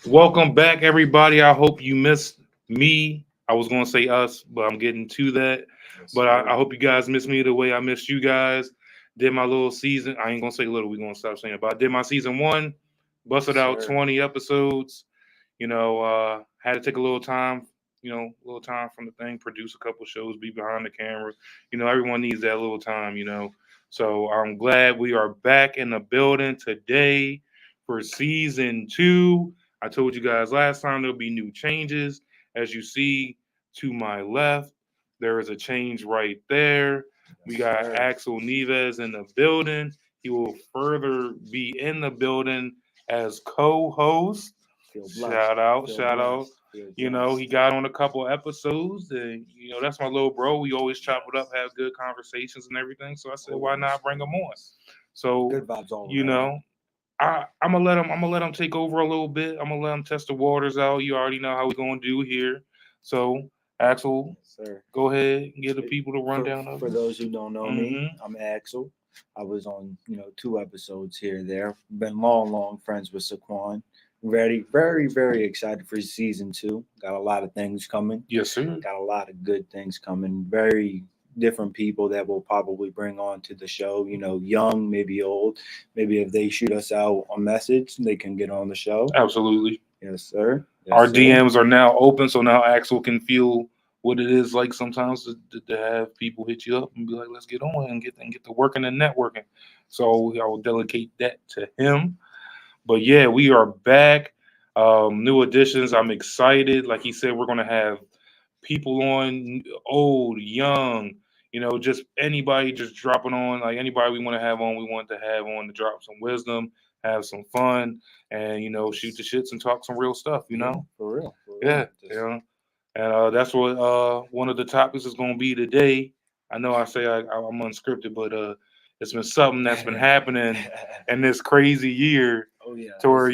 Welcome back, everybody. I hope you missed me. I was going to say us, but I'm getting to that. Yes, But I sir. hope you guys missed me the way I missed you guys. Did my little season. I ain't going to say little. We're going to stop saying it. But I did my season one, busted Yes, out sir. 20 episodes. Had to take a little time, a little time from the thing, produce a couple shows, be behind the camera. Everyone needs that little time. So I'm glad we are back in the building today for season two. I told you guys last time there'll be new changes. As you see to my left, there is a change right there. We Yes, got sir. Axel Nieves in the building. He will further be in the building as co-host. Feel blessed. Shout out, Feel shout out. blessed. Feel blessed. He got on a couple episodes, and that's my little bro. We always chop it up, have good conversations and everything. So I said, why Always, not bring him on? always. So, Good vibes all you around. know, I'm gonna let him take over a little bit. I'm gonna let him test the waters out. You already know how we gonna do here. So, Axel, Yes, sir. go ahead and give the It, people the rundown of for it. those who don't know me, Mm-hmm. I'm Axel. I was on, two episodes here and there. Been long friends with Saquon. Ready, very, very excited for season two. Got a lot of things coming. Yes, sir. Got a lot of good things coming. Very different people that we'll probably bring on to the show. Young, maybe old. Maybe if they shoot us out a message, they can get on the show. Absolutely. Yes, sir. Our Yes, sir. DMs are now open, so now Axel can feel what it is like sometimes to have people hit you up and be like, "Let's get on and get to working and networking." So I will delegate that to him. But yeah, we are back. New additions. I'm excited. Like he said, we're gonna have people on, old, young. Just anybody just dropping on. Like anybody we want to have on, we want to have on to drop some wisdom, have some fun, and shoot the Just shits and talk some real stuff. yeah, for real, for Yeah, real. Just yeah. And that's what one of the topics is going to be today. I know I say I'm unscripted, but it's been something that's been happening in this crazy year oh yeah, to where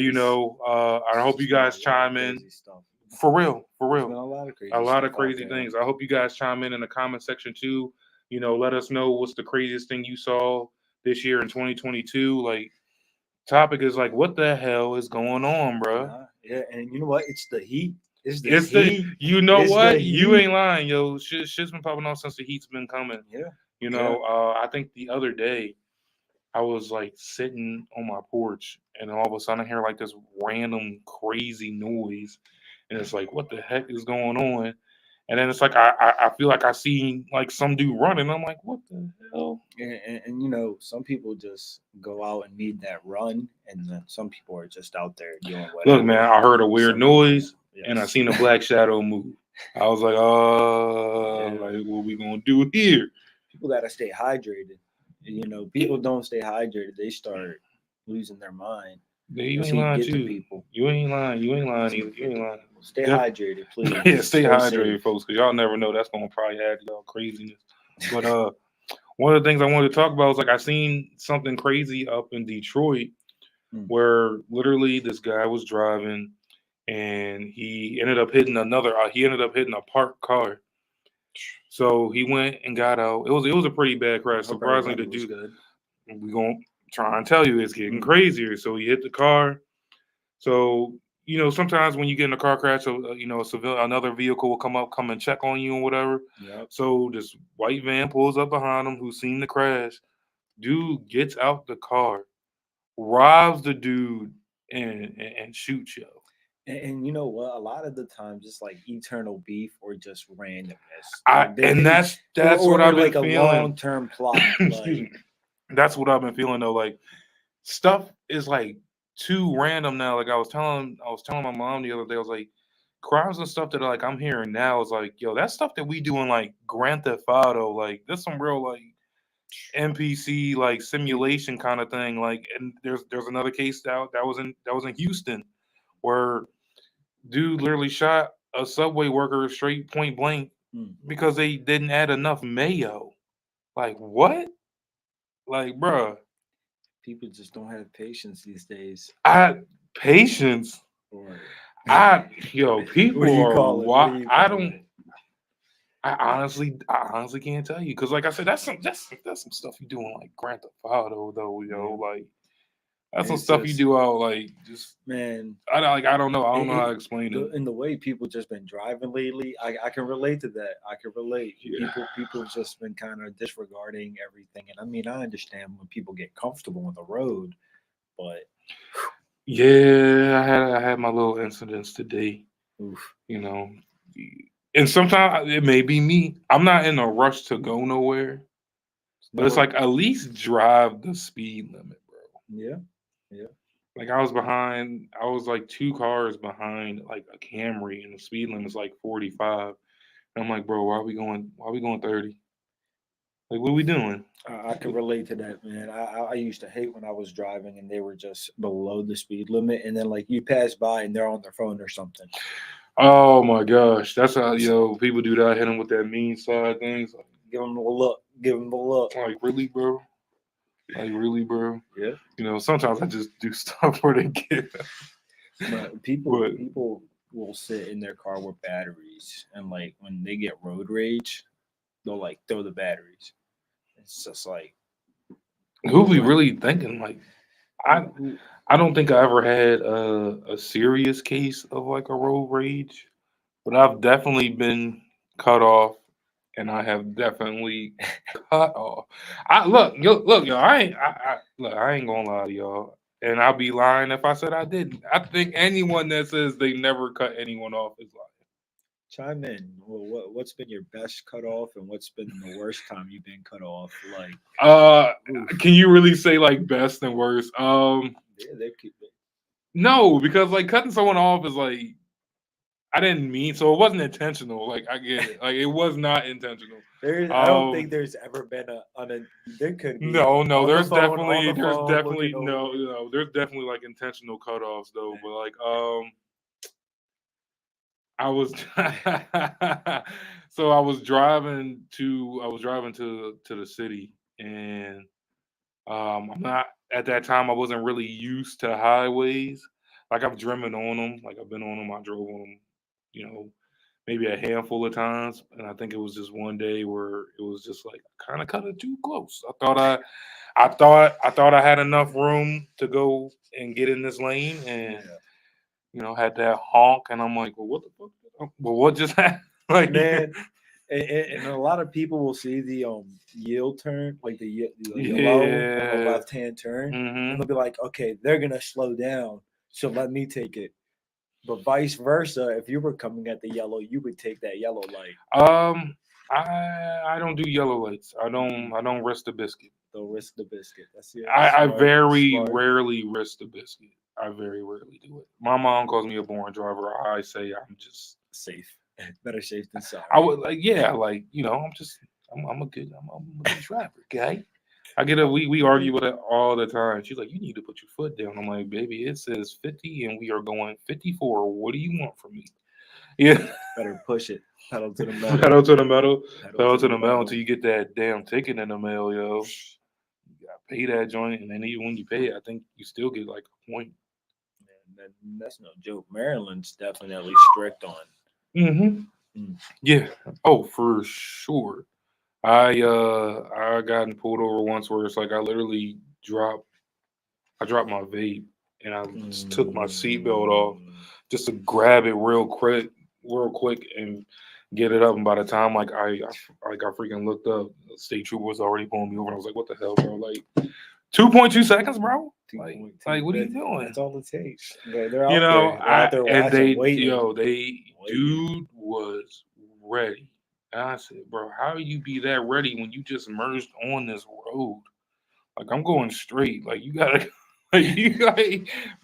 I hope you it's been a guys lot of chime in crazy stuff. for real, for There's been real. a lot of A crazy lot stuff of out crazy there. things. I hope you guys chime in the comment section too. Let us know what's the craziest thing you saw this year in 2022. Like, topic is like, what the hell is going on, bruh? Nah, yeah, and you know what? It's the heat. It's the It's the heat. you know It's the what? You heat. ain't lying, yo. Shit's been popping off since the heat's been coming. Yeah, yeah. I think the other day I was like sitting on my porch and all of a sudden I hear like this random crazy noise. And it's like, what the heck is going on? And then it's like I feel like I see like some dude running. I'm like, what the hell? And some people just go out and need that run, and then some people are just out there doing Look, man, whatever. I heard a weird Some people, noise and I yes, seen a black shadow move. I was like, yeah. like what we gonna do here? People gotta stay hydrated. Yeah, People don't stay hydrated. They start losing their mind. yeah, you This ain't heat lying get to too. people. You ain't lying. You ain't lying This either. heat You get ain't to lying. people. Stay Def- hydrated, yeah, please. stay Stay hydrated, safe. folks, because y'all never know that's gonna probably add to y'all craziness. But one of the things I wanted to talk about was like I seen something crazy up in Detroit Mm. where literally this guy was driving and he ended up hitting a parked car. So he went and got out. It was a pretty bad I crash. hope Surprisingly, everybody the was dude good. we gonna try and tell you it's getting Mm. crazier. So he hit the car. So sometimes when you get in a car crash, another vehicle will come and check on you and whatever. Yep. So this white van pulls up behind him, who's seen the crash. Dude gets out the car, robs the dude, and shoots yo. And you know what? A lot of the times it's like eternal beef or just randomness. I Like they, and they that's what or I've been like a feeling. long term plot. Excuse Like me. That's what I've been feeling though. Like stuff is like too random now. Like I was telling my mom the other day. I was like, crimes and stuff that like I'm hearing now is like, yo, that's stuff that we do in like Grand Theft Auto. Like there's some real like NPC like simulation kind of thing. Like, and there's another case that was in Houston where dude literally shot a subway worker straight point blank mm, because they didn't add enough mayo. Like what? Like, bruh, people just don't have patience these days. I patience. Or I yo, what do people you are call it? What do why you I call don't. it? I honestly can't tell you because, like I said, that's some stuff you do in like Grand Theft Auto, though, yo. Yeah. Like That's some It's stuff you just, do out like just. man. I don't know. I don't know how to It, explain it. in the way people just been driving lately, I can relate to that. I can relate. Yeah. People have just been kind of disregarding everything, and I mean, I understand when people get comfortable on the road, but Yeah, I had my little incidents today. oof, You know, and sometimes it may be me. I'm not in a rush to go nowhere, it's but it's never. like at least drive the speed limit, bro. Yeah, yeah. Like I was like 2 cars behind like a Camry, and the speed limit's like 45. And I'm like, bro, why we going 30? Like, what are we doing? I can relate to that, man. I used to hate when I was driving and they were just below the speed limit, and then like you pass by and they're on their phone or something. Oh my gosh, that's how people do that. Hit them with that mean side things. Give them a look. Give them a look. Like really, bro. Like really, bro. Yeah. Sometimes I just do stuff for the get. But But people will sit in their car with batteries, and like when they get road rage, they'll like throw the batteries. It's just like who be like really thinking? Like I, who I don't think I ever had a serious case of like a road rage, but I've definitely been cut off, and I have definitely cut off. I look, y'all. I ain't gonna lie to y'all, and I'll be lying if I said I didn't. I think anyone that says they never cut anyone off is lying. chime in. Well, what's been your best cut off, and what's been the worst time you've been cut off? Like, Uh, oof, can you really say like best and worst? yeah, they keep it. No, because like cutting someone off is like I didn't mean so it wasn't intentional. Like I get it. Like it was not intentional. I don't think Um there's ever been there could be no, on the there's phone definitely looking over. there's definitely like intentional cutoffs though. But like I was so I was driving to the city and I'm not at that time. I wasn't really used to highways. Like I've driven on them. Like I've been on them. I drove on them. You know, maybe a handful of times. And I think it was just one day where it was just like kind of cut it too close. I thought I had enough room to go and get in this lane, and Yeah, had that honk. And I'm like, well, what the fuck? Well, what just happened? Like, man. And a lot of people will see the yield turn, like the yellow on the yeah. left hand turn, and Hmm. they'll be like, okay, they're gonna slow down, so let me take it. But vice versa, if you were coming at the yellow, you would take that yellow light. Um, I don't do yellow lights. Mm-mm. I don't risk the biscuit. Don't risk the biscuit. That's it. I Smart, very smart, rarely risk the biscuit. I very rarely do it. My mom calls me a born driver. I say I'm just safe. Better safe than I sorry. would like yeah like I'm a good driver. Okay. I get a we argue with it all the time. She's like, you need to put your foot down. I'm like, baby, it says 50 and we are going 54. What do you want from me? Yeah. Better push it. Pedal to the metal. Pedal to the metal. Pedal Pedal to to the the metal metal. until you get that damn ticket in the mail, yo. You gotta pay that joint, and then even when you pay it, I think you still get like a point. That's no joke. Maryland's definitely strict on. Mm-hmm. Mm. Yeah. Oh, for sure. I gotten pulled over once where it's like I dropped my vape and I just took my seatbelt off Mm. just to grab it real quick and get it up. And by the time I freaking looked up, the state trooper was already pulling me over. And I was like, what the hell, bro? Like 2.2 seconds, bro. Like what are you doing? That's all it takes. They're out there. They're out there And watching, waiting, they waiting. dude was ready. And I said, bro, how you be that ready when you just merged on this road? Like I'm going straight. Like you gotta,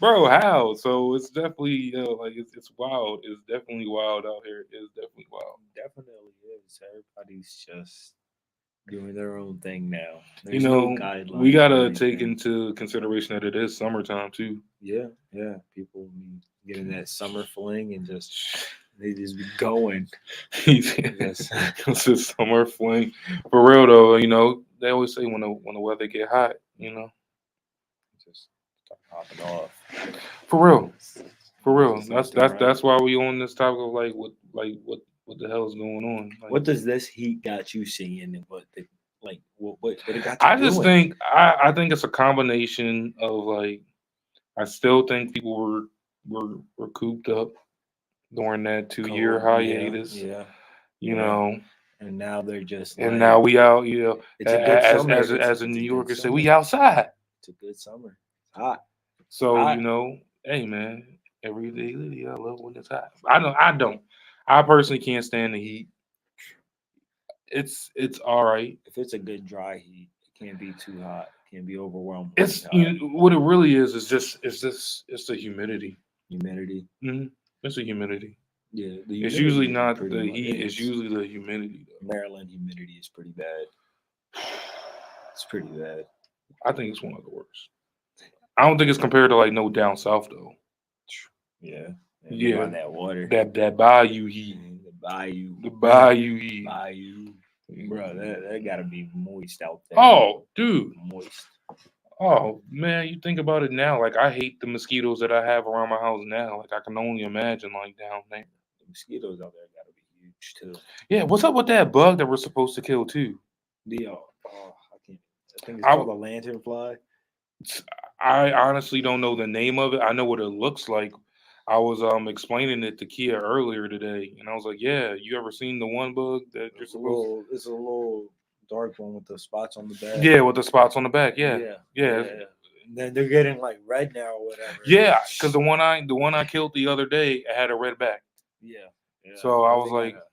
bro, how? So it's definitely, like it's wild. It's definitely wild out here. It's definitely wild. Definitely is. Everybody's just doing their own thing now. You There's no know, we guidelines or gotta take anything. into consideration that it is summertime too. Yeah, yeah. People getting that summer fling and just they just be going. Yes. It's a summer fling. For real though, they always say when the weather get hot, Just start popping off. for real, for It's real. just acting right. That's why we on this topic of what the hell is going on. Like What does this heat got you seeing, and what the what it got you I just doing? think I think it's a combination of like I still think people were cooped up during that 2 year hiatus. Yeah. You know, And now they're just and like, now we out. You know, it's a good summer. as a It's New a good Yorker said, summer. we outside. It's a good summer. It's hot. So Hot. you know, hey man, every day, I love when it's hot. I don't. I personally can't stand the heat. It's all right. If it's a good dry heat, it can't be too hot. It can't be overwhelmingly It's hot. what it really is just it's the humidity. Humidity. hmm It's the humidity. Yeah, the It's humidity usually is not pretty the much. heat. It's usually the humidity. Though. Maryland humidity is pretty bad. It's pretty bad. I think it's one of the worst. I don't think it's compared to like no down south though. Yeah. And they Yeah, by that water. that bayou heat, The bayou. the bayou heat. Bayou. Bro, that gotta be moist out there. Oh, dude. Moist. Oh man, you think about it now. Like I hate the mosquitoes that I have around my house now. Like I can only imagine like down there. The mosquitoes out there gotta be huge too. Yeah, what's up with that bug that we're supposed to kill too? The I can't. I think it's I called a lanternfly. I honestly don't know the name of it. I know what it looks like. I was explaining it to Kia earlier today, and I was like, "Yeah, you ever seen the one bug that you're supposed?" It's a little dark one with the spots on the back. Yeah, with the spots on the back. Yeah, Yeah. yeah, And then they're getting like red now or whatever. yeah. Because the one I killed the other day it had a red back. Yeah. Yeah. So I was They like, gotta-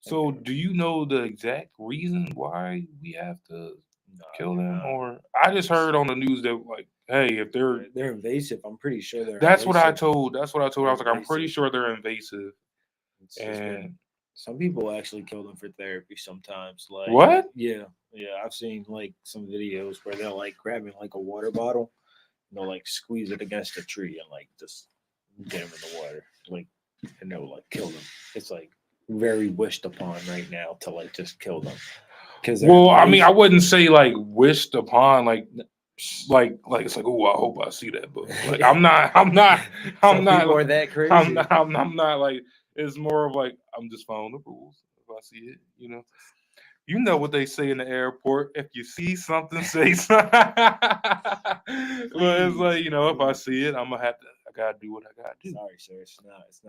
"So gotta- do you know the exact reason why we have to No, kill them?" no. Or I just heard on the news that like, hey, if They're invasive. I'm pretty sure they're. that's what I invasive. told. That's what I told. I They're was like, I'm pretty invasive. sure they're invasive. It's just been. And Some people actually kill them for therapy sometimes. Like what? Yeah, I've seen like some videos where they're like grabbing like a water bottle, and they'll like squeeze it against a tree and like just get them in the water, like, and they'll like kill them. It's like very wished upon right now to like just kill them. Because Well, I mean, I wouldn't say like wished upon, like it's like, oh, I hope I see that book. Like I'm not, I'm not, I'm Some not, people are that crazy. I'm not like. It's more of like I'm just following the rules. If I see it, you know what they say in the airport. If you see something, say something. But it's like if I see it, I'm gonna have to. I gotta do what I gotta do. Sorry, sir. It's not. It's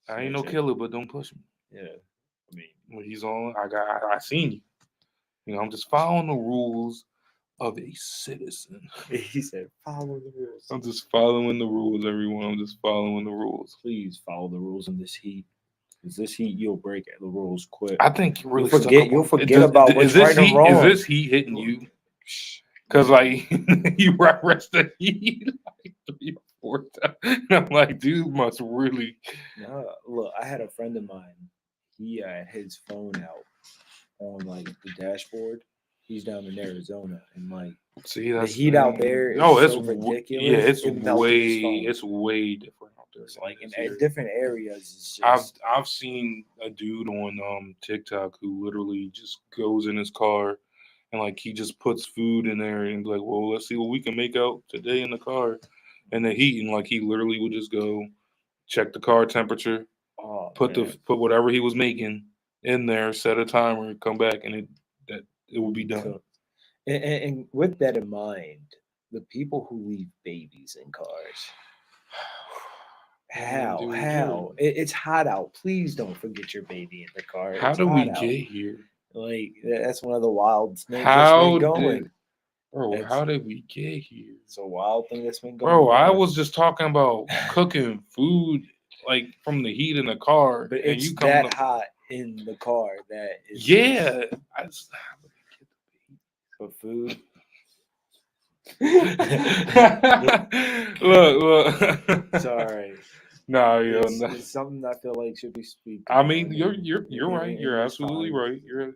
I ain't no killer, but don't push me. Yeah. I mean, When he's on, I seen you. I'm just following the rules of a citizen. he said, follow the rules. I'm just following the rules, everyone. I'm just following the rules. Please follow the rules in this heat. Because this heat, you'll break the rules quick. I think you really You'll forget about what's right and wrong. Is this heat hitting you? Because like you rest the heat like 3 or 4 times. I'm like, dude must really. No, look, I had a friend of mine. He had his phone out on like the dashboard. He's down in Arizona, and like See, the that's heat out there is so ridiculous. Yeah, it's it melted his phone. it's way different out there. It's like in different areas. It's just, I've seen a dude on TikTok who literally just goes in his car and like he just puts food in there and be like, well, let's see what we can make out today in the car. And the heat, and like he literally would just go check the car temperature, put whatever he was making in there, set a timer, come back, and it will be done. And with that in mind, the people who leave babies in cars. How? It's hot out. Please don't forget your baby in the car. How do we get here? Like that's one of the wild things how that's been going. How did we get here? It's a wild thing that's been going. Bro, I was just talking about cooking food like from the heat in the car, but and it's you come hot in the car that is. Yeah, for food. look. Sorry. No, it's something I feel like should be speaking. I mean, you're right. You're absolutely right. You're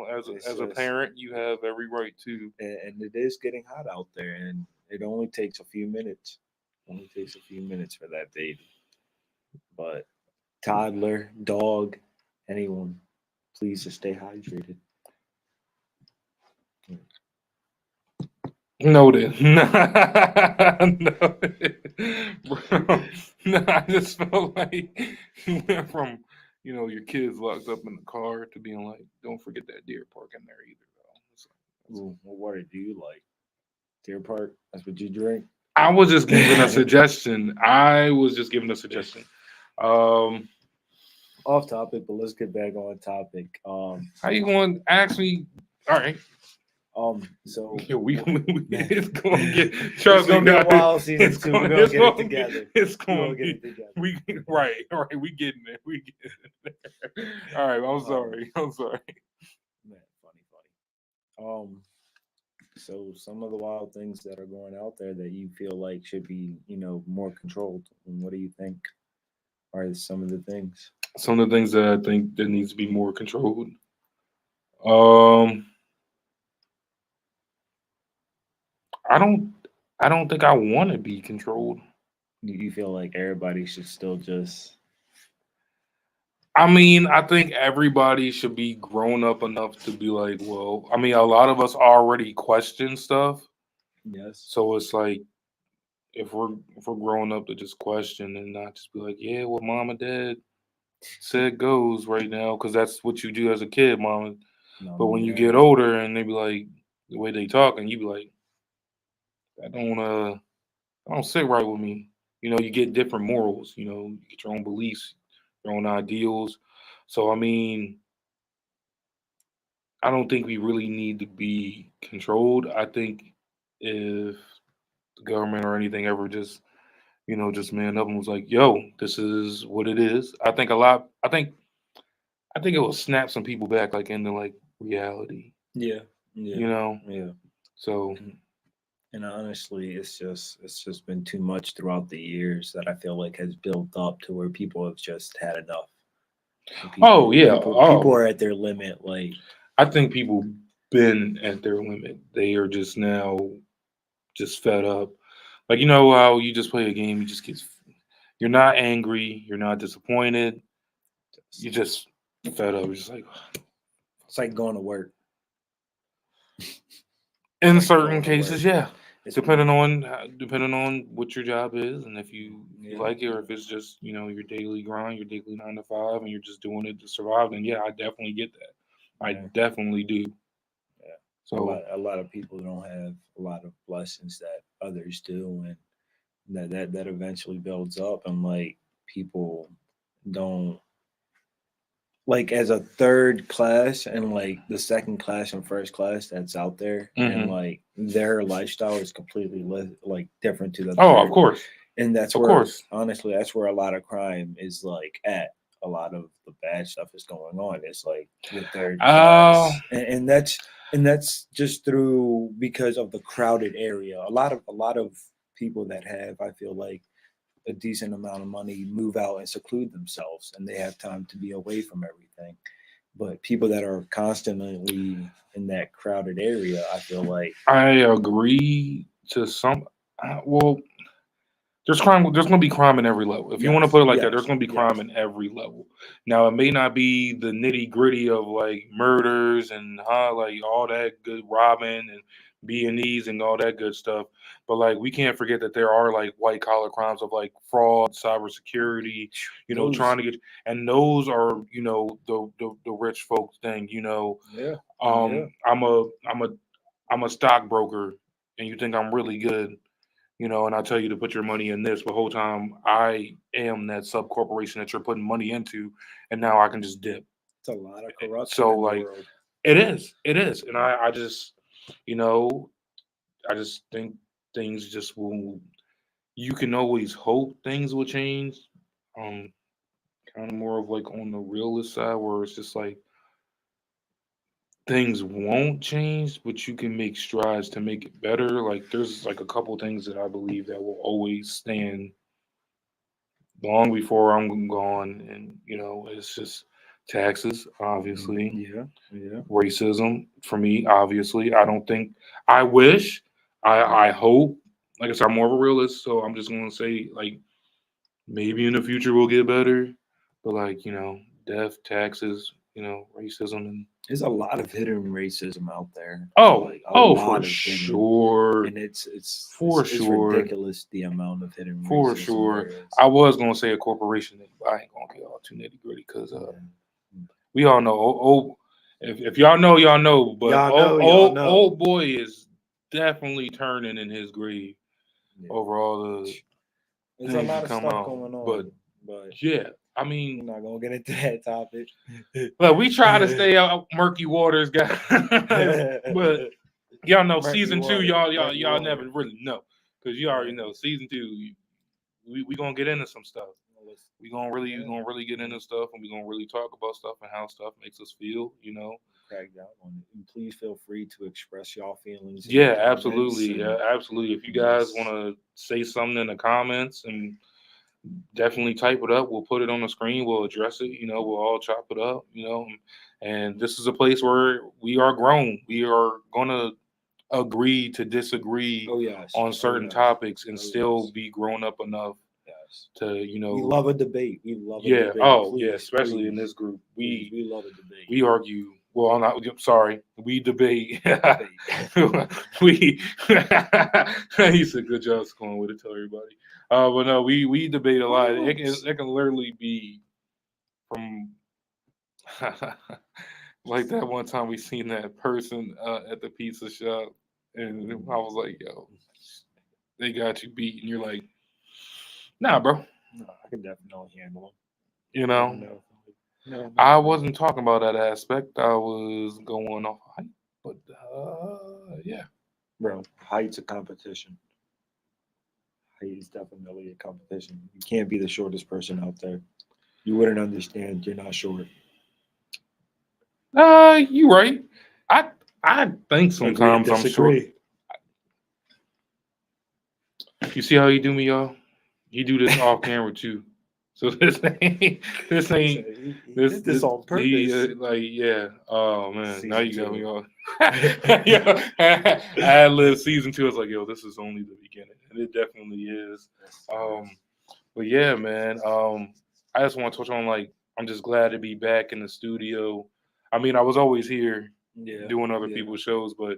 as a parent, you have every right to. And it is getting hot out there, and it only takes a few minutes. Only takes a few minutes for that baby. But toddler, dog, anyone, please just stay hydrated. Noted. Bro, I just felt like you went from your kids locked up in the car to being like, don't forget that Deer Park in there either, though. What water do you like? Deer Park? That's what you drink? I was just giving a suggestion. I was just giving a suggestion. Um, Off topic, but let's get back on topic. how you going to ask me? All right. So Yeah, it's gonna get. it's Trust me, gonna be a guys. wild season It's two. gonna, We're gonna it's get it gonna get, together. it's We're gonna gonna get be. it together. We right. We getting it. We getting it. All right. I'm Um, sorry. I'm sorry. Man, funny. So some of the wild things that are going out there that you feel like should be, more controlled. And what do you think are some of the things? Some of the things that I think that needs to be more controlled. Um, I don't. I don't think I want to be controlled. You feel like everybody should still just I mean, I think everybody should be grown up enough to be like, well, I mean, a lot of us already question stuff, yes, so it's like if we're growing up to just question and not just be like, yeah, what mom and dad said goes right now, because that's what you do as a kid, mom. But mom when and you get dad. older and they be like the way they talk, and you be like, that don't sit right with me. You get different morals. You get your own beliefs, your own ideals. So I mean, I don't think we really need to be controlled. I think if the government or anything ever just man up and was like, "Yo, this is what it is." I think a lot. I think it will snap some people back, like into like reality. Yeah, yeah, You know. yeah. So And, and honestly, it's just been too much throughout the years that I feel like has built up to where people have just had enough. And oh yeah. people Oh, are at their limit. Like, I think people been at their limit. They are just now just fed up. Like how you just play a game, you just get. You're not angry. You're not disappointed. You just fed up. You're just like, it's like going to work. It's in like certain going to work. cases, yeah. It's Depending on what your job is, and if you yeah, like it, or if it's just your daily grind, your daily 9 to 5, and you're just doing it to survive, then yeah, I definitely get that. I yeah, definitely do. yeah. So A lot of people don't have a lot of blessings that others do, and that eventually builds up, and like people don't like as a third class and like the second class and first class that's out there, and hmm like their lifestyle is completely like different to the oh, of third, course, and that's of where course. honestly that's where a lot of crime is like at. A lot of the bad stuff is going on. It's like the third Uh, class, and that's just through because of the crowded area. A lot of people that have, I feel like, a decent amount of money move out and seclude themselves, and they have time to be away from everything. But people that are constantly in that crowded area, I feel like I agree to some. Well, there's crime. There's going to be crime in every level. If you want to yes, put it like that, there's yes, going to be crime yes, in every level. Now, it may not be the nitty gritty of like murders and like all that good robbing and B&Es and all that good stuff. But like, we can't forget that there are like white collar crimes of like fraud, cybersecurity. those, Trying to get, and those are the rich folks thing. yeah, yeah, I'm a stockbroker, and you think I'm really good, and I tell you to put your money in this, but whole time I am that sub corporation that you're putting money into, and now I can just dip. it's a lot of corruption So in the like world. it is, and I just you know I just think things just will. You can always hope things will change. Um, Kind of more of like on the realist side, where it's just like things won't change, but you can make strides to make it better. Like there's like a couple things that I believe that will always stand long before I'm gone. And, it's just taxes, obviously, Yeah, yeah. racism for me, obviously. I don't think, I wish, I hope, like I said, I'm more of a realist. So I'm just going to say, like, maybe in the future we'll get better. But, like, death, taxes, racism. And, There's a lot of hidden racism out there. oh, Like a oh, for lot of hidden, sure. and it's For it's sure. ridiculous the amount of hidden For racism sure. there is. I was going to say a corporation, but I ain't going to get all too nitty gritty because, Yeah. we all know. If y'all know, y'all know. But Y'all know, y'all know. old boy is definitely turning in his grave. overall the There's a things lot that of come stuff out. going on, but Yeah, I we're mean, not gonna get into that topic. look, we try to stay out murky waters, guys, but y'all know Murky season 2, water, y'all murky never water. really know because you already know season 2. We gonna get into some stuff. We gonna really get into stuff, and we gonna really talk about stuff and how stuff makes us feel. Crack down on it. And please feel free to express y'all feelings. In Yeah, the comments absolutely, and absolutely. If you guys yes. want to say something in the comments, and definitely type it up. We'll put it on the screen. We'll address it. We'll all chop it up. And this is a place where we are grown. We are gonna agree to disagree Oh yes. on Oh certain yes. topics and Oh still yes. be grown up enough Yes. to We love a debate. We love a yeah. debate. Oh Please, yeah, especially in please, this group. please, we love a debate. We argue. Well, I'm not. I'm sorry. We debate. Debate. We. He said, "Good job, going with it." Tell everybody. But no, we debate a lot. It can literally be from like that one time we seen that person at the pizza shop, and I was like, "Yo, they got you beat," and you're like, "Nah, bro." No, I can definitely handle them. You know, No, I wasn't talking about that aspect. I was going off height, but yeah. bro, height's a competition. Height is definitely a competition. You can't be the shortest person out there. You wouldn't understand. You're not short. You right. I think sometimes I'm short. Disagree. You see how he do me, y'all? He do this off camera too. So this ain't He did this on purpose. Like yeah. Oh man, now Season you got me 2. all. Yeah, I lived season 2. I was like, yo, this is only the beginning, and it definitely is. But yeah, man. I just want to touch on like I'm just glad to be back in the studio. I mean, I was always here doing other people's shows, but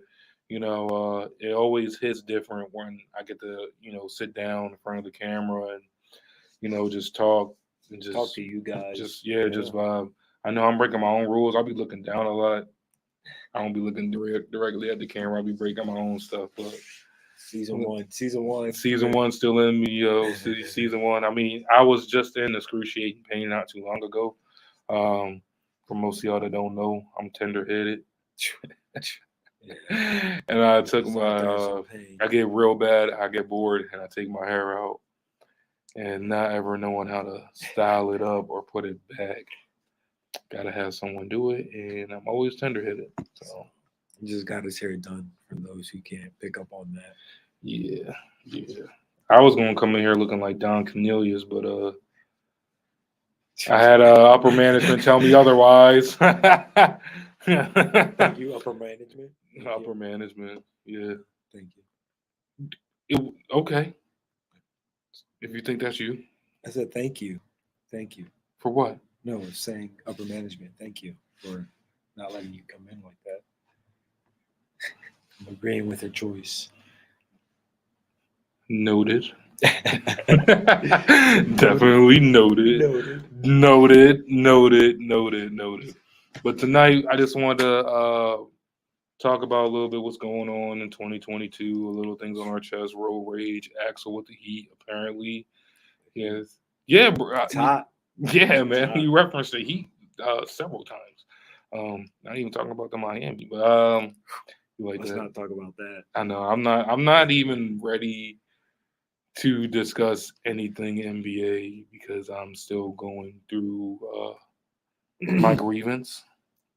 it always hits different when I get to sit down in front of the camera and just talk and just talk to you guys. just just vibe. I know I'm breaking my own rules. I'll be looking down a lot. I don't be looking directly at the camera. I'll be breaking my own stuff. But season one still in me, yo. Season 1. I mean, I was just in excruciating pain not too long ago. For most of y'all that don't know, I'm tender headed. And I took I get real bad. I get bored and I take my hair out, and not ever knowing how to style it up or put it back. Gotta have someone do it, and I'm always tender headed. So he just got his hair done. For those who can't pick up on that, yeah. I was gonna come in here looking like Don Cornelius, but I had upper management tell me otherwise. Thank you, upper management. Upper management, yeah. Thank you. Okay. If you think that's you. I said thank you. For what? No, I was saying upper management. Thank you for not letting you come in like that. I'm agreeing with your choice. Noted. Definitely noted. But tonight, I just wanted to talk about a little bit what's going on in 2022, a little things on our chest, road rage, Axel with the heat, apparently. Yes. Yeah, bro. It's hot. Yeah, man. You referenced the heat several times. Not even talking about the Miami, but let's not talk about that. I know. I'm not even ready to discuss anything NBA because I'm still going through my grievance.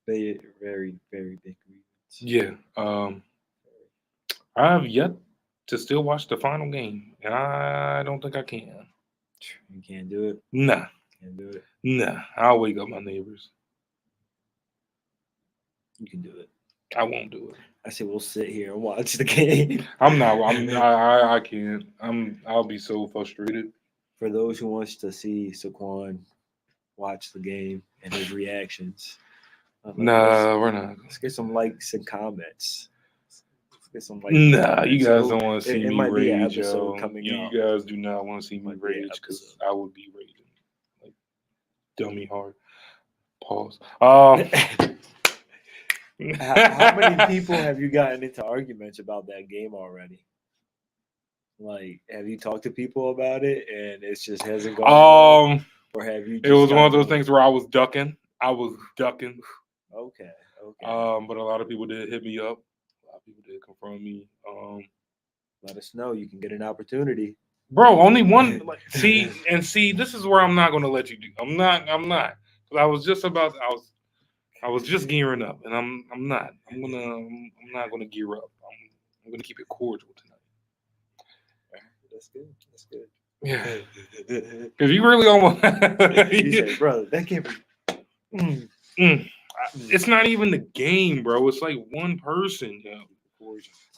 Very, very, very big grievance. Yeah. I have yet to still watch the final game, and I don't think I can. You can't do it? Nah. Can't do it? Nah. I'll wake up my neighbors. You can do it. I won't do it. I said we'll sit here and watch the game. I can't. I'll be so frustrated. For those who wants to see Saquon watch the game and his reactions. Nah, we're not. Let's get some likes and comments. Let's get some likes. Nah, you guys don't want to see me might rage, be an episode yo. coming You up. guys do not want to see me rage because I would be raging. Like dummy hard. Pause. How many people have you gotten into arguments about that game already? Like, have you talked to people about it and it just hasn't gone well? Or have you It just was one of those gotten things where I was ducking. okay, okay. But a lot of people did hit me up. A lot of people did confront me. Let us know. You can get an opportunity. Bro, only one. Like, see, this is where I'm not going to let you do. I'm not. 'Cause I was just about. I was just gearing up, and I'm not. I'm not gonna gear up. I'm gonna keep it cordial tonight. That's good. That's good. Yeah, because you really almost. You say, brother, that can't be. It's not even the game, bro. It's like one person. Yo.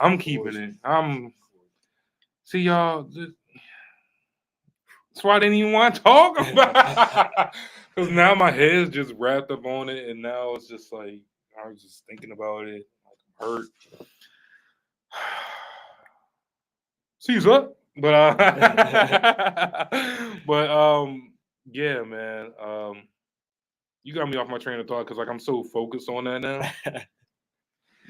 I'm keeping it. See y'all. That's why I didn't even want to talk about. Because now my head's just wrapped up on it, and now it's just like I was just thinking about it. Like I'm hurt. Sees up, but yeah, man. You got me off my train of thought because like I'm so focused on that now.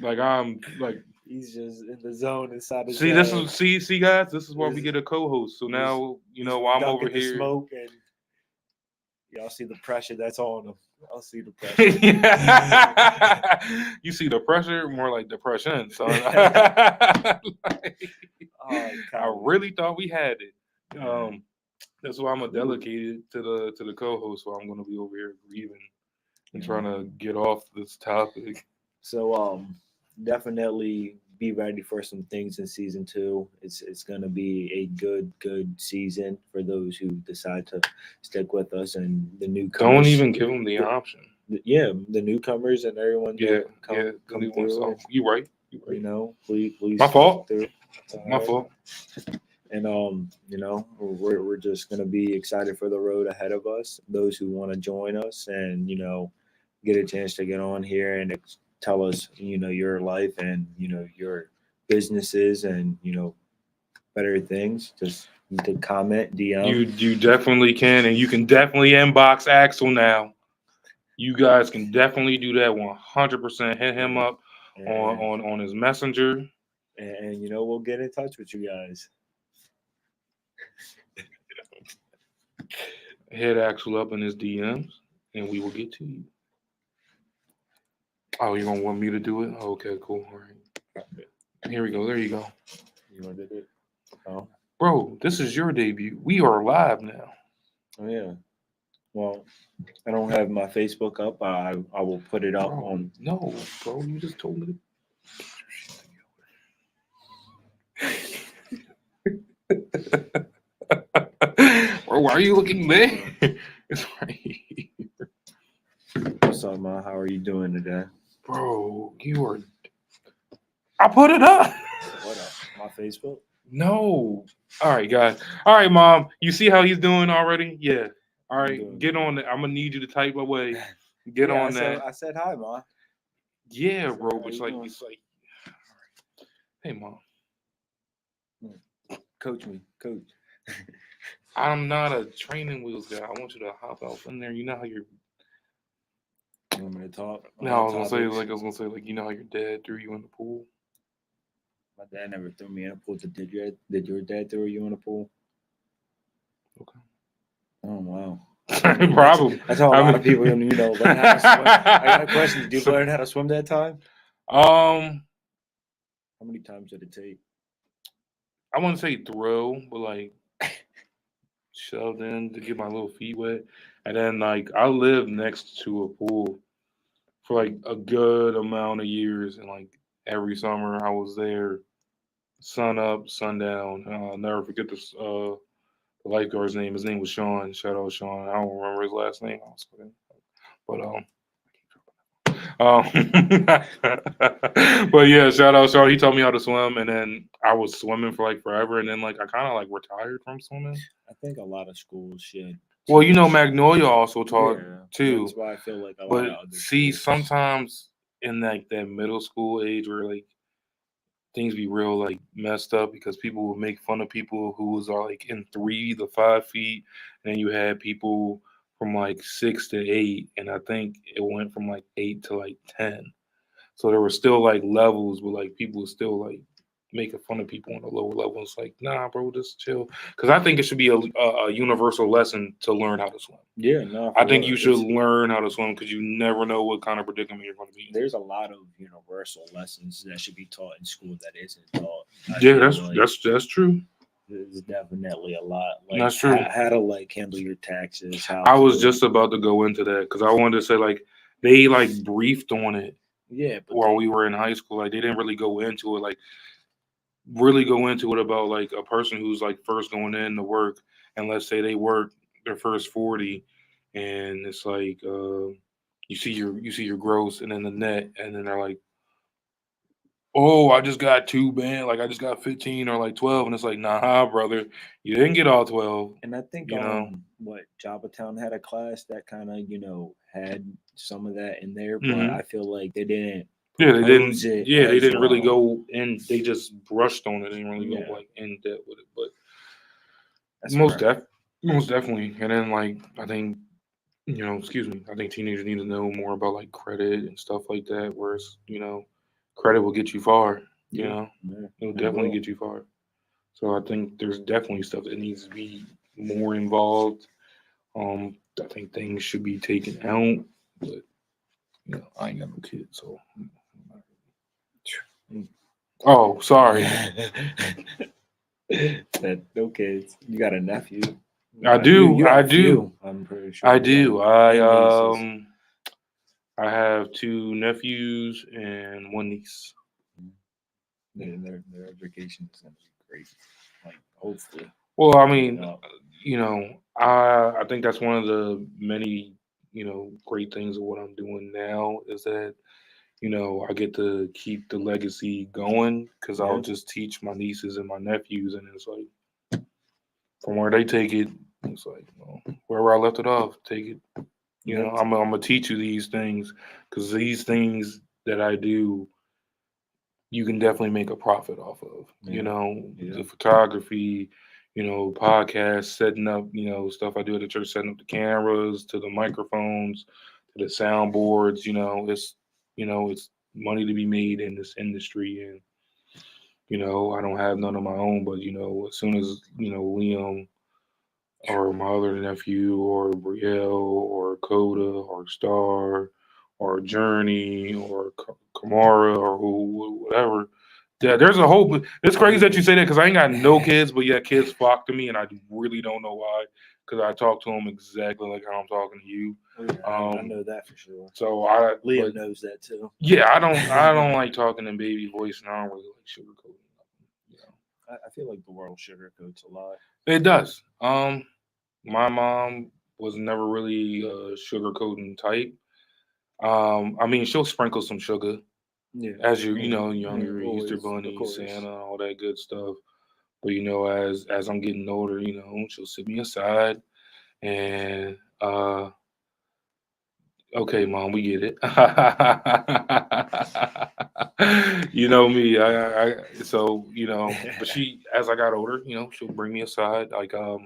Like I'm like He's just in the zone inside his see head. this is see guys, this is why we get a co-host. So now while I'm over here, smoke and y'all see the pressure that's on him. Y'all see the pressure. You see the pressure, more like depression. So I really thought we had it. That's why I'm a delegated to the co-host. So I'm gonna be over here grieving and trying to get off this topic. So definitely be ready for some things in season 2. It's gonna be a good season for those who decide to stick with us and the newcomers. Don't even give them the option. Yeah, the newcomers and everyone that come through. You right. You know, please my fault. My right. fault. And we're just gonna be excited for the road ahead of us. Those who want to join us and get a chance to get on here and tell us your life and your businesses and better things. Just you can comment, DM. You definitely can, and you can definitely inbox Axel now. You guys can definitely do that 100%. Hit him up on his messenger. And we'll get in touch with you guys. Hit Axel up in his DMs, and we will get to you. Oh, you don't want me to do it? Okay, cool. All right. Here we go. There you go. You want to do it? Oh. Bro, this is your debut. We are live now. Oh, yeah. Well, I don't have my Facebook up. I will put it up on. No, bro. You just told me to. Bro, why are you looking there? It's right here. What's up, Ma? How are you doing today? Bro, you are. I put it up. What up? My Facebook? No. All right, guys. All right, Mom. You see how he's doing already? Yeah. All right, get on it. I'm gonna need you to type away. Get on that. I said hi, Ma. Yeah, bro. But it's like, hey, Mom. Coach me, coach. I'm not a training wheels guy. I want you to hop out in there. You know how you're. You want me to talk? No, I was gonna say like you know how your dad threw you in the pool. My dad never threw me in a pool. Did your dad throw you in a pool? Okay. Oh wow. Problem. That's how a lot of people learn how to swim. I got a question. Did you learn how to swim that time? How many times did it take? I wouldn't say throw, but like shoved in to get my little feet wet. And then like I lived next to a pool for like a good amount of years, and like every summer I was there, sun up, sundown. I'll never forget this. The lifeguard's name. His name was Sean. Shout out Sean. I don't remember his last name, but but yeah, shout out Sean. He taught me how to swim, and then I was swimming for like forever, and then like I kind of like retired from swimming. I think a lot of schools should. Well, Magnolia also taught too. That's why I feel like a but lot of other see, schools. Sometimes in like that middle school age where like things be real like messed up because people would make fun of people who was like in 3 to 5 feet, and then you had people from like 6 to 8, and I think it went from like 8 to like 10. So there were still like levels, but like people were still like making fun of people on a lower level. It's like, nah, bro, just chill. Because I think it should be a universal lesson to learn how to swim. Yeah, no, I for think real. you should learn how to swim because you never know what kind of predicament you're going to be in. There's a lot of universal lessons that should be taught in school that isn't taught. I Yeah, feel like that's true. there's definitely a lot, like That's true. how to like handle your taxes. How I was to, just about to go into that because I wanted to say like they like briefed on it yeah, but while we were in high school. Like they didn't really go into it, like really go into it about like a person who's like first going in to work, and let's say they work their first 40, and it's like you see your gross and then the net, and then they're like, oh, I just got two band, like I just got 15 or like 12, and it's like, nah, brother, you didn't get all 12, and I think you know. what Jabba had a class that kind of had some of that in there, but Hmm. I feel like they didn't Yeah, they didn't. propose it Yeah, they as didn't really well. go in. They just brushed on it. They didn't really go Yeah, like in depth with it. But that's most fair. def, most definitely. And then like I think excuse me. I think teenagers need to know more about like credit and stuff like that. Whereas credit will get you far. You Yeah, know, yeah, it will it definitely will. get you far. So I think there's definitely stuff that needs to be more involved. I think things should be taken out, but I ain't got no kids, so. Oh, sorry. That no kids. You got a nephew. I You do. got I a do. few. I'm pretty I sure. do. And nieces. I have two nephews and one niece. And their education is gonna be great. Like hopefully Well, I coming mean, up. I think that's one of the many great things of what I'm doing now is that I get to keep the legacy going because I'll Yeah. just teach my nieces and my nephews, and it's like from where they take it, it's like wherever I left it off, take it. Yep. I'm gonna teach you these things because these things that I do, you can definitely make a profit off of. Yeah. Yeah. The photography, podcasts, setting up, stuff I do at the church, setting up the cameras, to the microphones, to the soundboards. It's money to be made in this industry, and I don't have none of my own, but as soon as Liam or my other nephew or Brielle or Coda or Star or Journey or Kamara or whatever. Yeah, there's a whole. It's crazy that you say that because I ain't got no kids, but yeah, kids flock to me, and I really don't know why. Because I talk to them exactly like how I'm talking to you. Oh, yeah, I know that for sure. So Liam knows that too. yeah, I don't like talking in baby voice, and I don't really like sugarcoating nothing. I feel like the world sugarcoats a lot. It does. My mom was never really a sugarcoating type. I mean, she'll sprinkle some sugar Yeah. as Yeah. Yeah. younger, Easter Always, of Bunny, course. Santa, all that good stuff. But as I'm getting older, she'll sit me aside and okay, mom, we get it. You know me, so but she, as I got older, she'll bring me aside, like the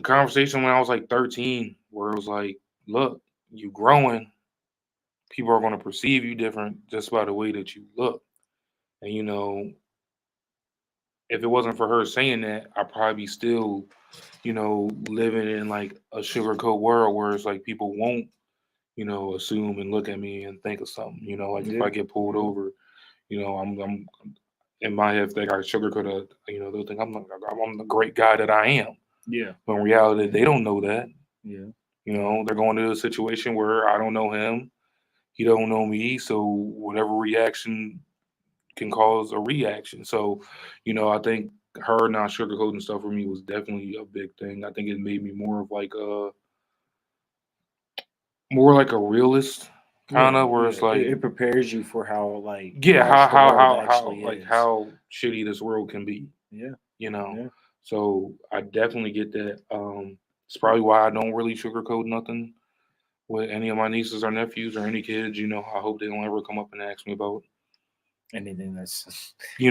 conversation when I was like 13, where it was like, look, you growing, people are going to perceive you different just by the way that you look. And if it wasn't for her saying that, I'd probably be still, living in like a sugarcoat world where it's like people won't, assume and look at me and think of something. Like if Yeah. I get pulled over, I'm in my head, if they got sugarcoat, they'll think I'm the great guy that I am. Yeah. But in reality, they don't know that. Yeah. They're going to a situation where I don't know him, he don't know me, so whatever reaction can cause a reaction. So, I think her not sugarcoating stuff for me was definitely a big thing. I think it made me more like a realist kind Yeah. of, where Yeah. it's like, It prepares you for how like yeah, harsh the world how actually like is. how shitty this world can be, Yeah. you know. Yeah. So I definitely get that. It's probably why I don't really sugarcoat nothing with any of my nieces or nephews or any kids. I hope they don't ever come up and ask me about Anything that's that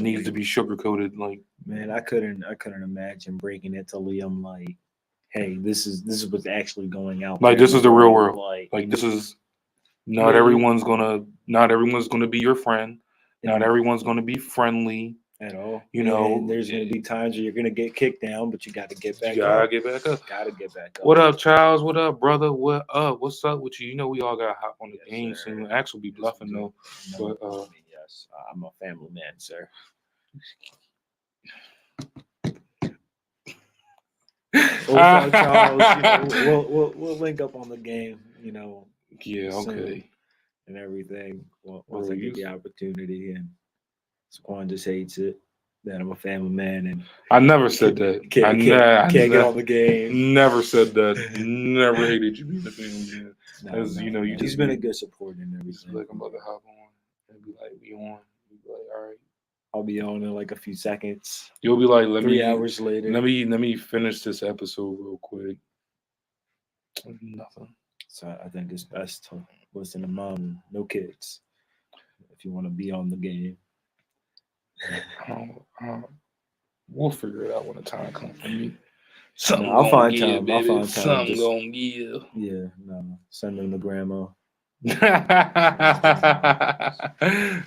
needs to actually, be sugar coated. Like, man, I couldn't imagine breaking it to Liam like, hey, this is what's actually going out there in this the is the real world. world. Like, Like, this is yeah, not everyone's gonna be your friend. Not everyone's going to be friendly. At all. You know, and there's going to be times where you're going to get kicked down, but you got to get back you gotta up. get back up. Got to get back up. What up, Charles? What up, brother? What up? What's up with you? You know, we all got to hop on the Yes, game sir. soon. Axel be bluffing, though. No, But, I mean, yes, I'm a family man, sir. Well, Charles, you know, we'll link up on the game, you know. Yeah, soon okay. And everything. Once Bro, I get the opportunity, and Squan just hates it that I'm a family man, and I never said that. can't get on the game. Never said that. Never hated you being a family man. As you know, you man. just He's been a good support and Just everything. be like, I'm about to hop on and be like, we on. You be like, all right. I'll be on in like a few seconds. You'll be like, 3 hours later. Let me finish this episode real quick. Nothing. So I think it's best to listen to mom, no kids, if you want to be on the game. We'll figure it out when the time comes for me. I'll find time. Baby. I'll find time. Something gonna give. Yeah, no. Send them to grandma.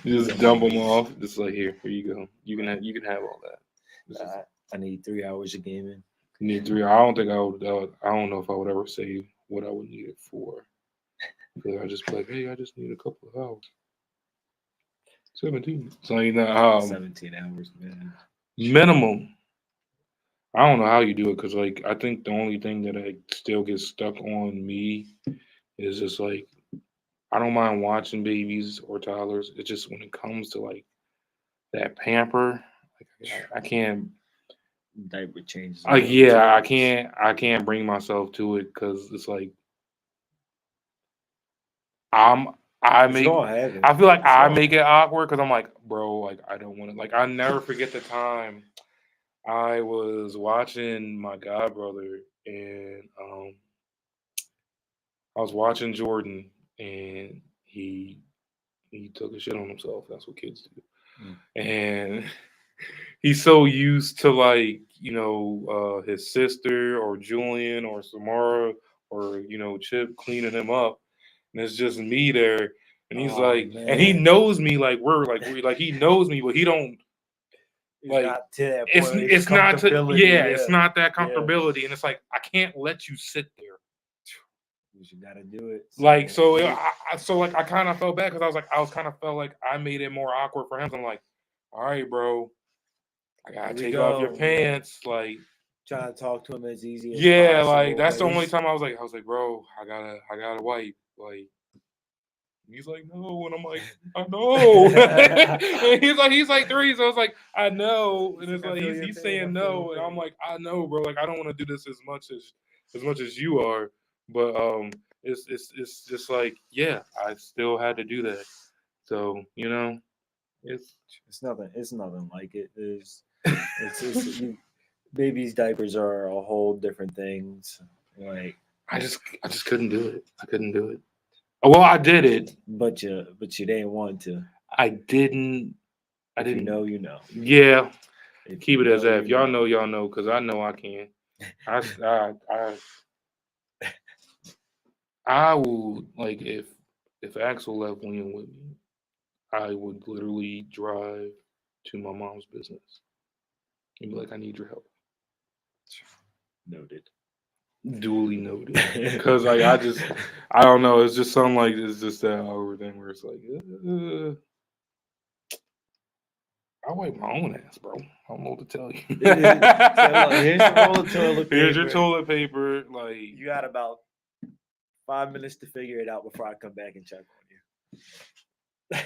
Just dump them off. Just like here you go. You can have all that. I need 3 hours of gaming. You need 3. I don't think I would. I don't know if I would ever say what I would need it for. Because I just be like, hey, I just need a couple of hours. 17. So you know, 17 hours, man. Minimum. I don't know how you do it because, like, I think the only thing that I still get stuck on me is just like I don't mind watching babies or toddlers. It's just when it comes to like that pamper, like I can't. Diaper changes. Like yeah, I can't bring myself to it because it's like I feel like I make it awkward because I'm like, bro, like I don't want to. Like I never forget the time I was watching my god brother and I was watching Jordan and he took a shit on himself. That's what kids do. And he's so used to like, you know, his sister or Julian or Samara or, you know, Chip cleaning him up. And it's just me there. And he's like, man. And he knows me like we like he knows me, but he don't like not to that it's not to it's not that comfortability. And it's like I can't let you sit there. You gotta do it. Like so, I kind of felt bad because I was kind of felt like I made it more awkward for him. So I'm like, all right, bro, I gotta take off your pants. Like trying to talk to him as easy as possible, like that's the only time I was like, bro, I gotta wipe. Like he's like, no, and I'm like, I know. And he's like 3, so I was like, I know, and it's like he's saying no, and I'm like, I know, bro. Like I don't want to do this as much as you are. But it's just like yeah, I still had to do that. So you know, it's nothing like it. Babies' diapers are a whole different things. Like I just couldn't do it. I couldn't do it. Well, I did it, but you didn't want to. I didn't. You know, you know. Yeah. Keep it as that. If y'all know, y'all know, because I know I can. I would like if Axel left William with me, I would literally drive to my mom's business and be like, I need your help. Noted. Duly noted. Because like I don't know, it's just something like it's just that awkward thing where it's like I wipe my own ass, bro. I don't know what to tell you. Here's the roll of toilet paper. Here's your toilet paper. Like you got about 5 minutes to figure it out before I come back and check on you.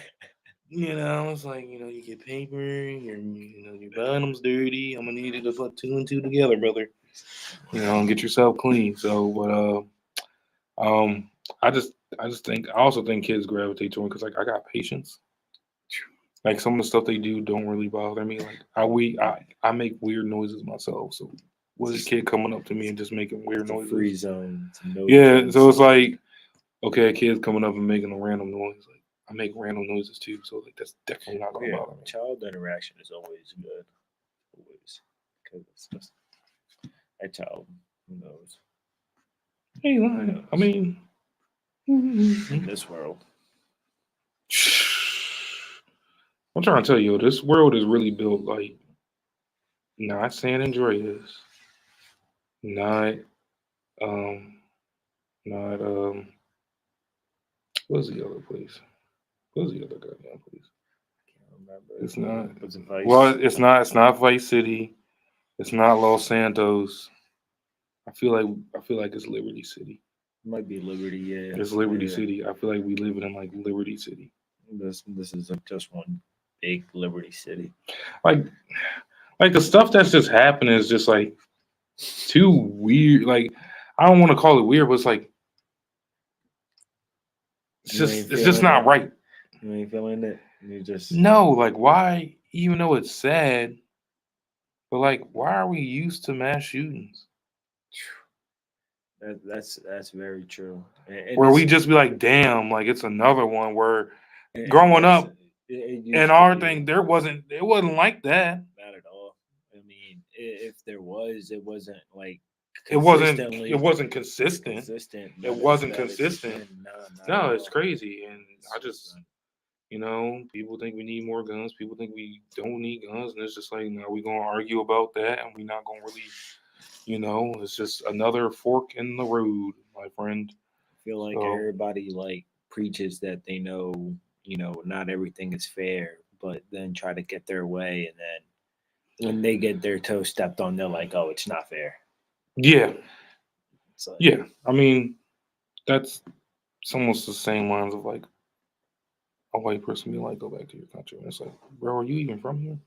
You know, it's like, you know, you get paper, your bottom's dirty. I'm gonna need you to put 2 and 2 together, brother. You know, and get yourself clean. So, but I also think kids gravitate to it because like I got patience. Like some of the stuff they do don't really bother me. Like I make weird noises myself. So what is a kid coming up to me and just making weird noises? Free zone. Yeah, so it's like, okay, a kid's coming up and making a random noise. Like I make random noises too, so like that's definitely not gonna bother me. Child interaction is always good, always, because it's just a child who knows. Hey, I mean, in this world. I'm trying to tell you, this world is really built like not San Andreas, not um, not what's the other place? What's the other goddamn place? Can't remember. It's not. Was it Vice? Well, it's not. It's not Vice City. It's not Los Santos. I feel like it's Liberty City. It might be Liberty. Yeah. It's Liberty Yeah. City. I feel like we live in like Liberty City. This is just one big Liberty City. Like like the stuff that's just happening is just like too weird. Like I don't want to call it weird, but it's like You ain't it's just feeling not it. right. You ain't feeling it. You just No, like why? Even though it's sad, but like why are we used to mass shootings? that's very true. And Where we it's just be like, damn, like it's another one. Where and growing it's up it in used to our be thing, it wasn't like that. not at all. I mean, if there was, it wasn't like It wasn't. consistently It wasn't consistent. consistent. It Not as wasn't bad as it's consistent. been. No, not No, at it's all. crazy, and I It's just, been- people think we need more guns. People think we don't need guns, and it's just like, no, we're gonna argue about that, and we're not gonna really, it's just another fork in the road, my friend. I feel like So everybody like preaches that they know, not everything is fair, but then try to get their way, and then when they get their toe stepped on, they're like, "Oh, it's not fair." yeah, It's like, yeah. I mean, that's it's almost the same lines of like a white person be like, go back to your country, and it's like, bro, are you even from here?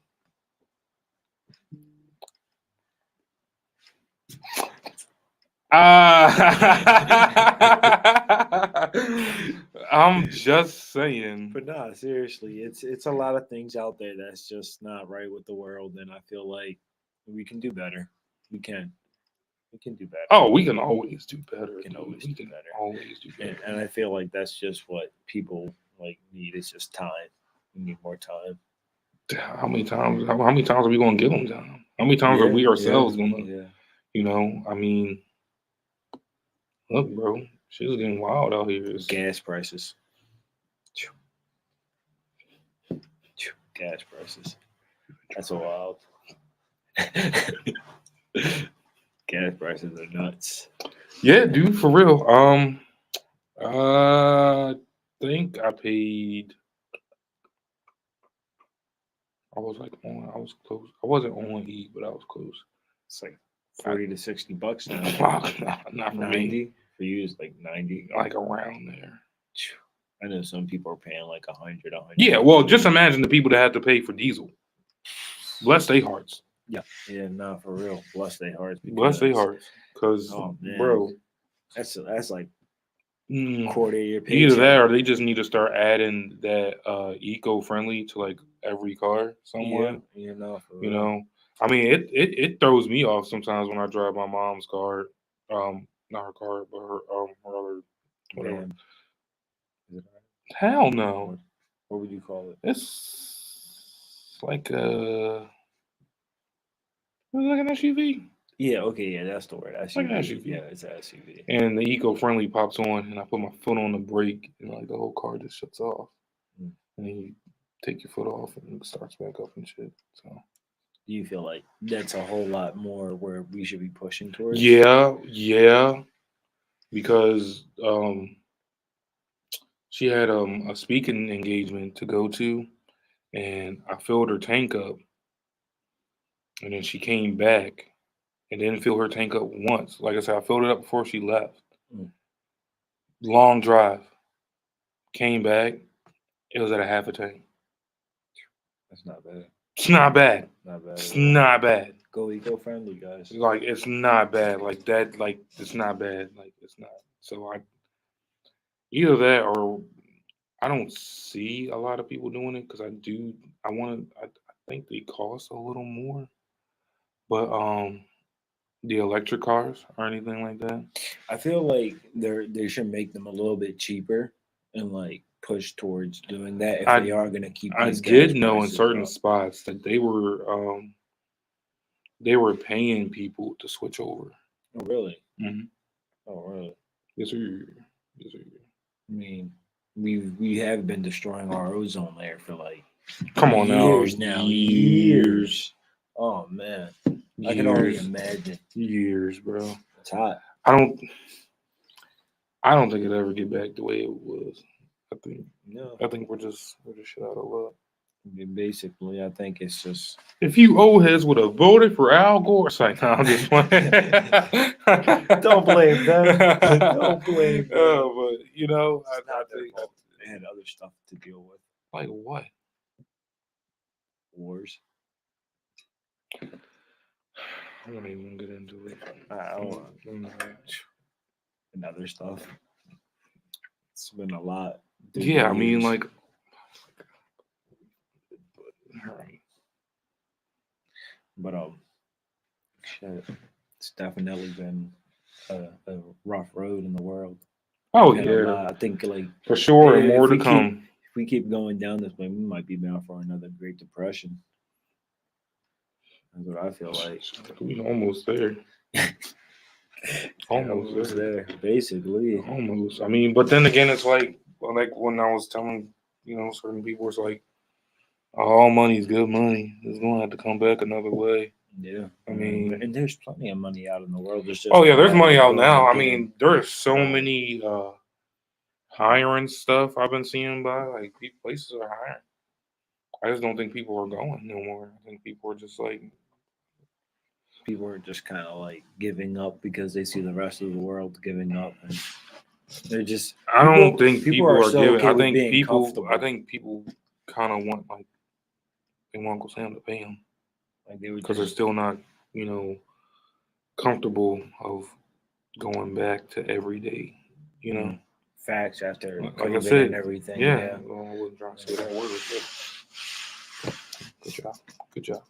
I'm just saying. but nah, seriously, it's a lot of things out there that's just not right with the world, and I feel like we can do better. We can, we can do better. Oh, we can always do better. We can Dude. always We do can better. always do better. And I feel like that's just what people like need. It's just time. We need more time. How many times? How many times are we gonna give them time? How many times are Yeah, we yeah, ourselves gonna? yeah. I mean, look, bro, shit's getting wild out here. Gas prices. Gas prices. That's a wild. Gas prices are nuts. Yeah, dude, for real. I think I paid. I was close. I wasn't on E, but I was close. It's like 40 to 60 bucks now. Not for me. 90 for you is like 90. Like around there. I know some people are paying like 100, 100. Yeah, well, just imagine the people that had to pay for diesel. Bless their hearts. Yeah, no, for real. Bless their hearts. Bless their because- hearts. Because, Oh man, bro, that's like mm, quarter of your either paycheck. that or they just need to start adding that eco-friendly to like every car somewhat. Yeah, for You real. know, I mean, it throws me off sometimes when I drive my mom's car. Not her car, but her other whatever. Damn. Is it Hell no. what would you call it? It's like an SUV. Yeah, okay, yeah, that's the word. Like an SUV. SUV. Yeah, it's an SUV. And the eco-friendly pops on, and I put my foot on the brake, and like the whole car just shuts off. Mm. And then you take your foot off, and it starts back up and shit. So Do you feel like that's a whole lot more where we should be pushing towards? yeah, because she had a speaking engagement to go to, and I filled her tank up, and then she came back and didn't fill her tank up once. Like I said, I filled it up before she left. Mm. Long drive. Came back. It was at a half a tank. That's not bad. It's not bad. Not bad. It's at all. not bad. Go eco-friendly, guys. Like it's not bad. Like that. Like it's not bad. Like it's not. So either that or I don't see a lot of people doing it because I want to. I think they cost a little more, but the electric cars or anything like that. I feel like they should make them a little bit cheaper and like push towards doing that if I- they are gonna keep. I These did gas know in prices certain up. spots that they were paying people to switch over. Oh really? Mhm. Oh really? Yes, sir. Yes, sir. I mean, we have been destroying our ozone layer for like Come on years now. now. Years. Oh man, I can only Years. imagine. Years, bro. It's hot. I don't think it'll ever get back the way it was. No, I think we're just shit out of luck. I mean, basically, I think it's just If you old heads would have voted for Al Gore, it's like, no, I'm just playing. Don't blame them. Don't blame them. But you know, It's I not their think fault. They had other stuff to deal with. like what? Wars. I don't even get into it. I don't know. And other stuff. It's been a lot. through the Yeah, I mean, years. like, But shit, it's definitely been a rough road in the world. oh Had a yeah, lot. I think like for sure, and if more to we keep- come. if we keep going down this way, we might be bound for another Great Depression. That's what I feel like. We almost there. Almost Almost there. there, basically. Almost. I mean, but then again, it's like when I was telling certain people, it's like all money is good money. It's gonna have to come back another way. Yeah, I mean, and there's plenty of money out in the world. There's just oh yeah, a there's matter money of out going now. and I getting- mean, there's so many hiring stuff I've been seeing by like places are hiring. I just don't think people are going no more. I think people are just like, people are just kind of like giving up because they see the rest of the world giving up, and they're just. I don't think people are so giving. okay I with think being people. comfortable. I think people kind of want like they want Uncle Sam to pay them Like they would because they're just, still not comfortable of going back to everyday. facts after Like COVID I said, and everything. yeah. Well, I wasn't trying to say that word. But good job. Good job.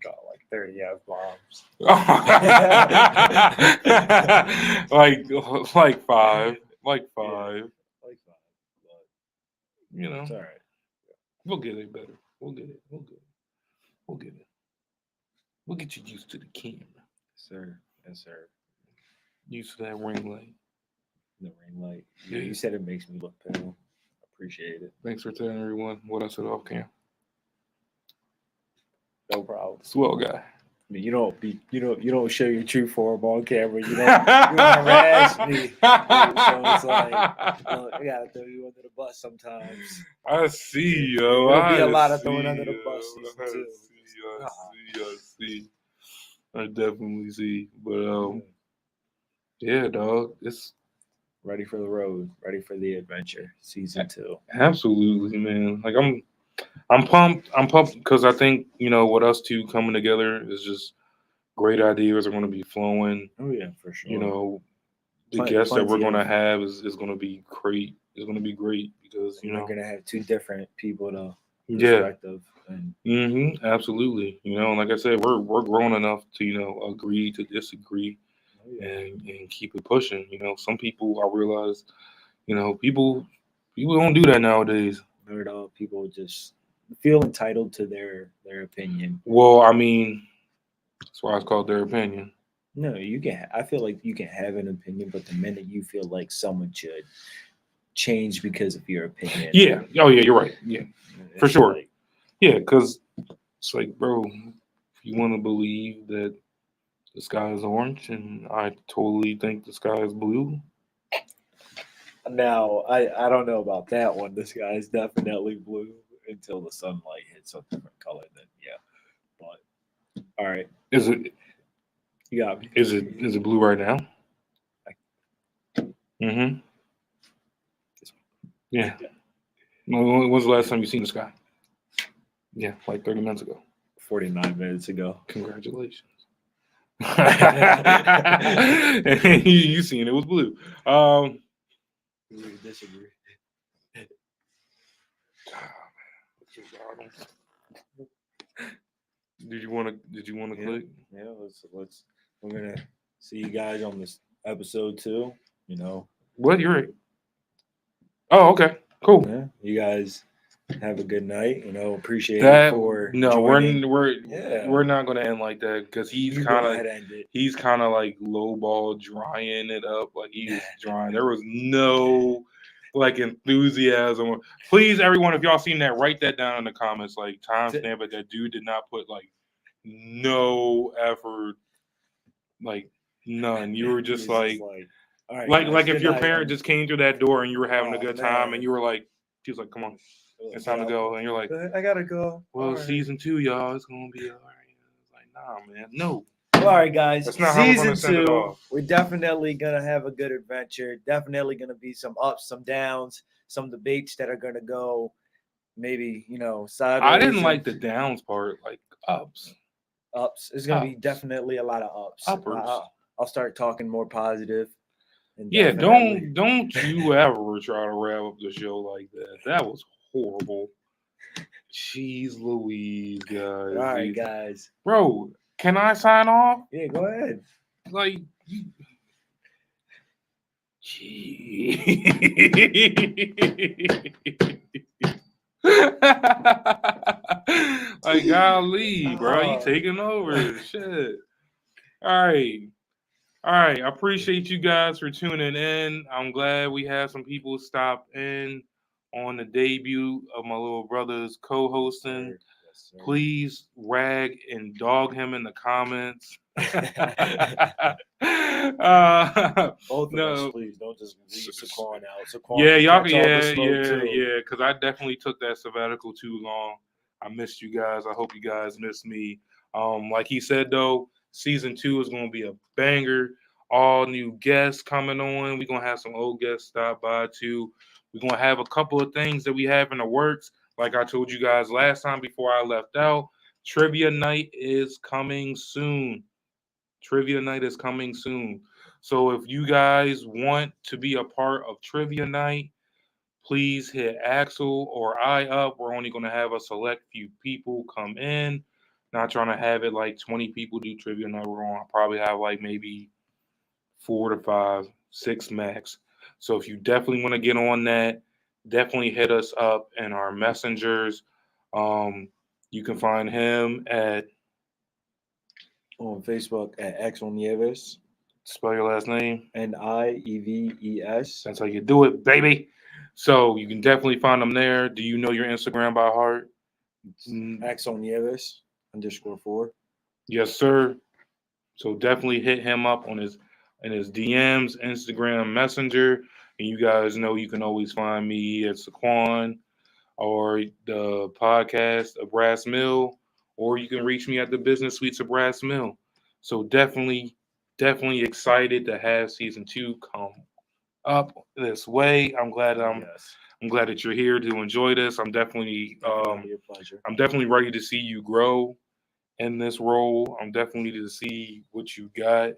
Got like 30 F bombs. like five. Like Yeah, five. like that. But You know, it's all right. we'll get it better. We'll get it. We'll get it. We'll get it. We'll get you used to the camera. Sir, yes, sir. Used to that ring light. The ring light. Yeah. You said it makes me look pale. Appreciate it. Thanks for telling everyone what I said off cam. No problem. Swell guy. I mean, you don't show your true form on camera. You don't harass me. So it's like I gotta throw you under the bus sometimes. I see, yo. There'll be a I lot of see, throwing under the yo. bus season two. I see. I definitely see. But yeah, dog. It's Ready for the road, ready for the adventure, season 2. absolutely, man. Like I'm pumped. I'm pumped because I think with us two coming together is just great ideas are going to be flowing. Oh yeah, for sure. The guests that we're plenty going to of- have is going to be great. It's going to be great because We're gonna have 2 different people to yeah. perspective and Absolutely. And like I said, we're grown enough to agree to disagree and keep it pushing. Some people I realize, people don't do that nowadays. not at all. People just feel entitled to their opinion. Well, I mean, that's why it's called their opinion. No, you can. I feel like you can have an opinion, but the minute you feel like someone should change because of your opinion, Yeah. Oh yeah, you're right. Yeah, for it's sure. like, Yeah, because it's like, bro, if you want to believe that the sky is orange and I totally think the sky is blue. now, I don't know about that one. The sky is definitely blue until the sunlight hits a different color. Then yeah, but all right, Is it you got me. is it blue right now? Mm-hmm. Yeah. When's the last time you seen the sky? Yeah, like 30 minutes ago. 49 minutes ago. Congratulations. you seen it was blue. We disagree. Did you want to click? Yeah, let's. We're gonna see you guys on this episode 2. What you're? Oh, okay, cool. Yeah, you guys have a good night. Appreciate That it for no, joining. we're not gonna end like that because You he's go kind ahead of and end it. he's kind of like lowball drying it up, like he's drying. There was no like enthusiasm. Please, everyone, if y'all seen that, write that down in the comments. Like timestamp it. That dude did not put like no effort, like none. You were just like, all right, like, guys, like if good your night. parent just came through that door and you were having a Oh, good time, man. and you were like, she was like, "Come on, it's time to go," and you're like, I gotta go. "Well, All right. season 2, y'all, it's gonna be all right." It's like, nah, man, no. All right, guys. That's not how we're gonna Season send it 2, off. we're definitely gonna have a good adventure. Definitely gonna be some ups, some downs, some debates that are gonna go maybe sideways. I didn't like the downs part, like ups. Ups. It's gonna be Ups. definitely a lot of ups. Uppers. I'll start talking more positive. And Yeah, definitely- don't you ever try to wrap up the show like that. That was horrible. Jeez Louise, guys. All right, guys. Bro, can I sign off? Yeah, go ahead. Like, you... like, golly, bro, you taking over. Shit. All right. I appreciate you guys for tuning in. I'm glad we had some people stop in on the debut of my little brother's co-hosting. Yes, sir. Please rag and dog him in the comments. Both of no. us, please don't just leave Saquon out. Saquon Yeah, y'all, catch all the smoke, too. because I definitely took that sabbatical too long. I missed you guys. I hope you guys missed me. Like he said though, season 2 is gonna be a banger. All new guests coming on. We're gonna have some old guests stop by too. We're gonna have a couple of things that we have in the works. Like I told you guys last time before I left out, trivia night is coming soon. Trivia night is coming soon. So if you guys want to be a part of trivia night, please hit Axel or I up. We're only going to have a select few people come in. Not trying to have it like 20 people do trivia night. We're going to probably have like maybe 4 to 5, 6 max. So if you definitely want to get on that, definitely hit us up in our messengers. You can find him at on Facebook at Axel Nieves. Spell your last name. Nieves. That's how you do it, baby. So you can definitely find him there. Do you know your Instagram by heart? Axel Nieves _4. Yes, sir. So definitely hit him up on his DMs, Instagram Messenger. And you guys know you can always find me at Saquon or the podcast of Brass Mill, or you can reach me at the Business Suites of Brass Mill. So definitely excited to have season 2 come up this way. I'm glad that you're here to enjoy this. I'm definitely a pleasure. I'm definitely ready to see you grow in this role. I'm definitely to see what you got.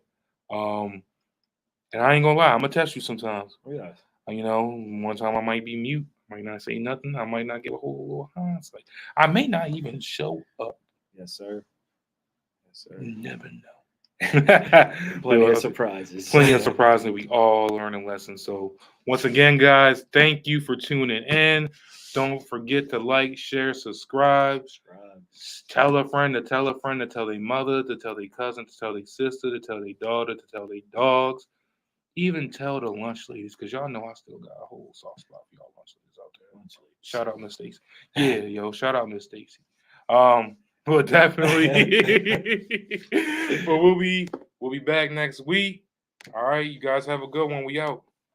And I ain't gonna lie, I'm gonna test you sometimes. Yes. One time I might be mute, might not say nothing, I might not give a whole little Hans. Like I may not even show up. Yes, sir. Yes, sir. You never know. Plenty of surprises. Plenty of surprises that we all learn a lesson. So once again, guys, thank you for tuning in. Don't forget to like, share, subscribe. Tell a friend to tell a friend to tell their mother, to tell their cousin, to tell their sister, to tell their daughter, to tell their dogs. Even tell the lunch ladies, because y'all know I still got a whole soft spot for y'all lunch ladies out there. Shout out Miss Stacy. Yeah, yo, shout out Miss Stacy. But definitely, but we'll be back next week. All right, you guys have a good one. We out.